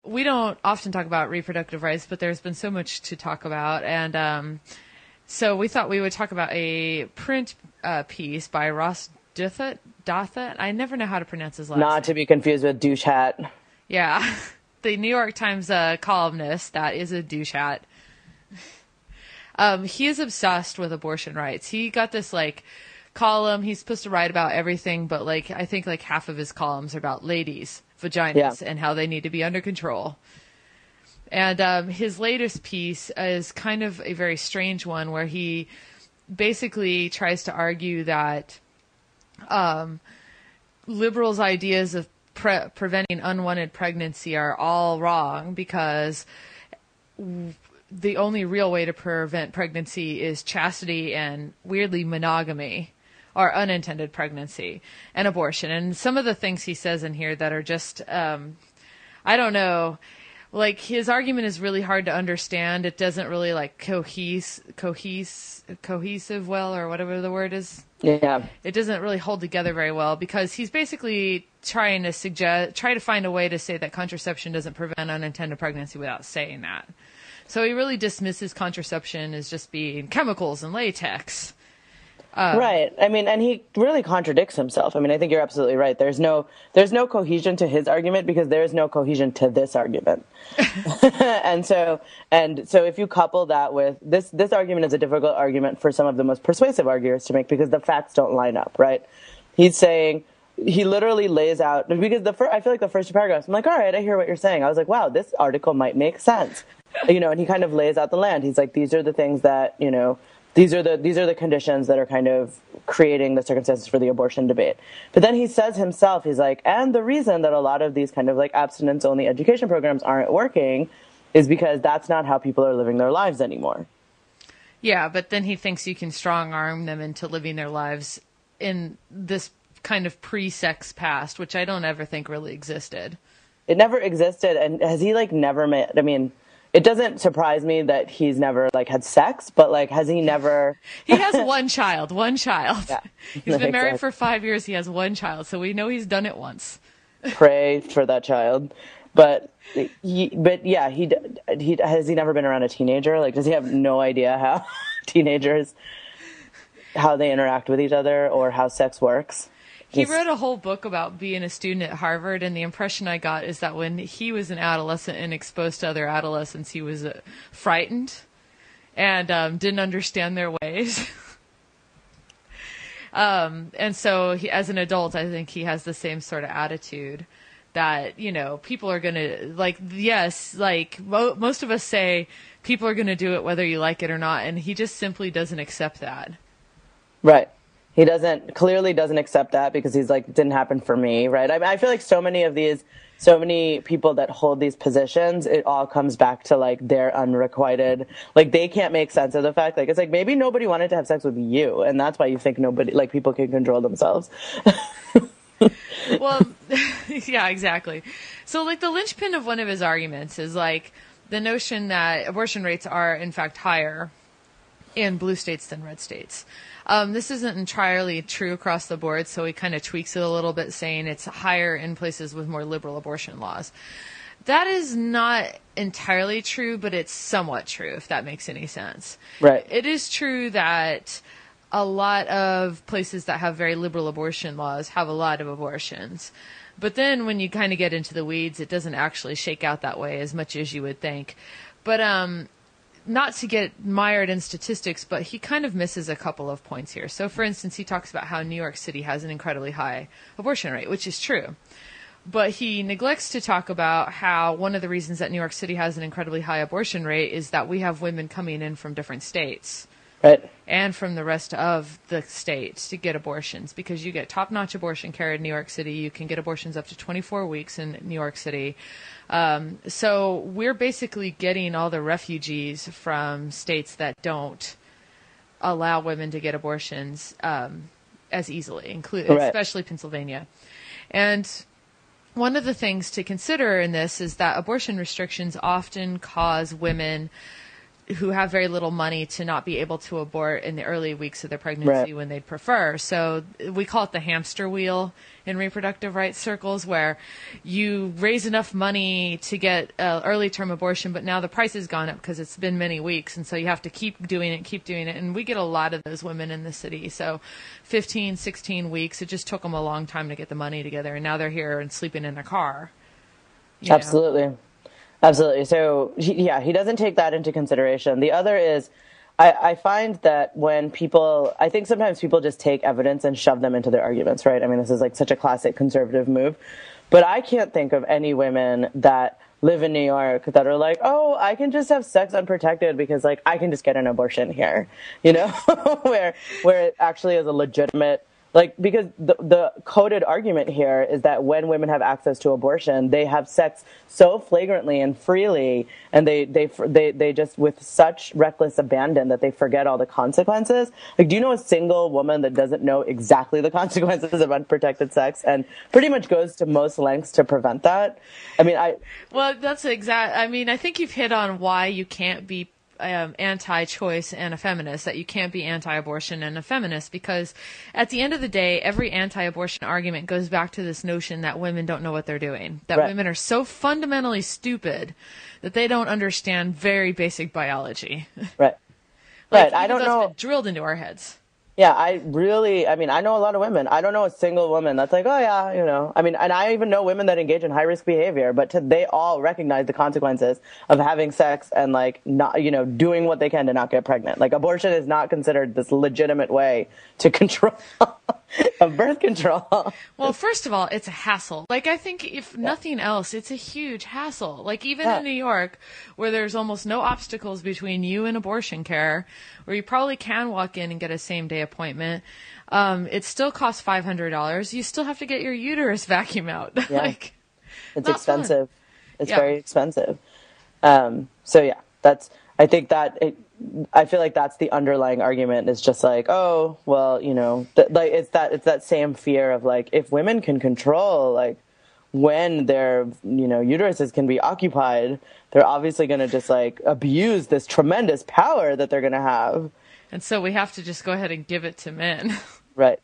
we don't often talk about reproductive rights, but there's been so much to talk about. And so we thought we would talk about a print piece by Ross Douthat. I never know how to pronounce his last name. Not to be confused with douche hat. Yeah. The New York Times columnist that is a douche hat. He is obsessed with abortion rights. He got this column. He's supposed to write about everything, but I think half of his columns are about ladies' vaginas and how they need to be under control. And his latest piece is kind of a very strange one where he basically tries to argue that liberals' ideas of preventing unwanted pregnancy are all wrong because the only real way to prevent pregnancy is chastity and, weirdly, monogamy, or unintended pregnancy and abortion. And some of the things he says in here that are just, I don't know, his argument is really hard to understand. It doesn't really cohesive well, or whatever the word is. Yeah. It doesn't really hold together very well because he's basically try to find a way to say that contraception doesn't prevent unintended pregnancy without saying that. So he really dismisses contraception as just being chemicals and latex. Right. I mean, and he really contradicts himself. I mean, I think you're absolutely right. There's no cohesion to his argument because there is no cohesion to this argument. and so if you couple that with this argument is a difficult argument for some of the most persuasive arguers to make because the facts don't line up, right? He's saying, he literally lays out, because I feel like the first two paragraphs, I'm like, all right, I hear what you're saying. I was like, wow, this article might make sense. And he kind of lays out the land. He's like, these are the things that, these are the conditions that are kind of creating the circumstances for the abortion debate. But then he says himself, he's like, and the reason that a lot of these kind of abstinence-only education programs aren't working is because that's not how people are living their lives anymore. Yeah, but then he thinks you can strong-arm them into living their lives in this kind of pre-sex past, which I don't ever think really existed. It never existed, and has he never met? I mean, it doesn't surprise me that he's never had sex, but has he never? He has one child. Yeah. He's been married Exactly. for 5 years. He has one child, so we know he's done it once. Pray for that child, but he has he never been around a teenager? Does he have no idea how teenagers how they interact with each other or how sex works? He wrote a whole book about being a student at Harvard, and the impression I got is that when he was an adolescent and exposed to other adolescents, he was frightened and didn't understand their ways. And so as an adult, I think he has the same sort of attitude that, people are going to, most of us say people are going to do it whether you like it or not, and he just simply doesn't accept that. Right. He clearly doesn't accept that because he's didn't happen for me, right? I feel like so many people that hold these positions, it all comes back to their unrequited, they can't make sense of the fact, it's maybe nobody wanted to have sex with you, and that's why you think people can control themselves. Well, yeah, exactly. So the linchpin of one of his arguments is the notion that abortion rates are in fact higher in blue states than red states. This isn't entirely true across the board, so he kind of tweaks it a little bit, saying it's higher in places with more liberal abortion laws. That is not entirely true, but it's somewhat true, if that makes any sense. Right. It is true that a lot of places that have very liberal abortion laws have a lot of abortions. But then when you kind of get into the weeds, it doesn't actually shake out that way as much as you would think. But not to get mired in statistics, but he kind of misses a couple of points here. So, for instance, he talks about how New York City has an incredibly high abortion rate, which is true. But he neglects to talk about how one of the reasons that New York City has an incredibly high abortion rate is that we have women coming in from different states. Right. And from the rest of the states to get abortions, because you get top-notch abortion care in New York City. You can get abortions up to 24 weeks in New York City. So we're basically getting all the refugees from states that don't allow women to get abortions as easily, especially Pennsylvania. And one of the things to consider in this is that abortion restrictions often cause women who have very little money to not be able to abort in the early weeks of their pregnancy when they'd prefer. So we call it the hamster wheel in reproductive rights circles, where you raise enough money to get early term abortion, but now the price has gone up because it's been many weeks, and so you have to keep doing it. And we get a lot of those women in the city. So 15, 16 weeks, it just took them a long time to get the money together, and now they're here and sleeping in a car. Absolutely. Absolutely. So, he doesn't take that into consideration. The other is, I find that I think sometimes people just take evidence and shove them into their arguments, right? I mean, this is like such a classic conservative move. But I can't think of any women that live in New York that are like, oh, I can just have sex unprotected because, like, I can just get an abortion here, where it actually is a legitimate, like, because the coded argument here is that when women have access to abortion, they have sex so flagrantly and freely, and they just with such reckless abandon that they forget all the consequences. Like, do you know a single woman that doesn't know exactly the consequences of unprotected sex and pretty much goes to most lengths to prevent that? I mean, I think you've hit on why you can't be anti-choice and a feminist, that you can't be anti-abortion and a feminist, because at the end of the day, every anti-abortion argument goes back to this notion that women don't know what they're doing, that women are so fundamentally stupid that they don't understand very basic biology. Right. I don't know. That's been drilled into our heads. Yeah, I know a lot of women. I don't know a single woman that's like, oh yeah, I mean, and I even know women that engage in high risk behavior, but they all recognize the consequences of having sex and like not, doing what they can to not get pregnant. Like, abortion is not considered this legitimate way to control of birth control. Well, first of all, it's a hassle. Like, I think if nothing else, it's a huge hassle. Like, even in New York, where there's almost no obstacles between you and abortion care, where you probably can walk in and get a same-day appointment, it still costs $500. You still have to get your uterus vacuum out. Yeah. It's expensive. Fun. It's very expensive. I feel like that's the underlying argument, is just like, oh, well, it's that same fear of like, if women can control like when their uteruses can be occupied, they're obviously going to just like abuse this tremendous power that they're going to have. And so we have to just go ahead and give it to men. Right.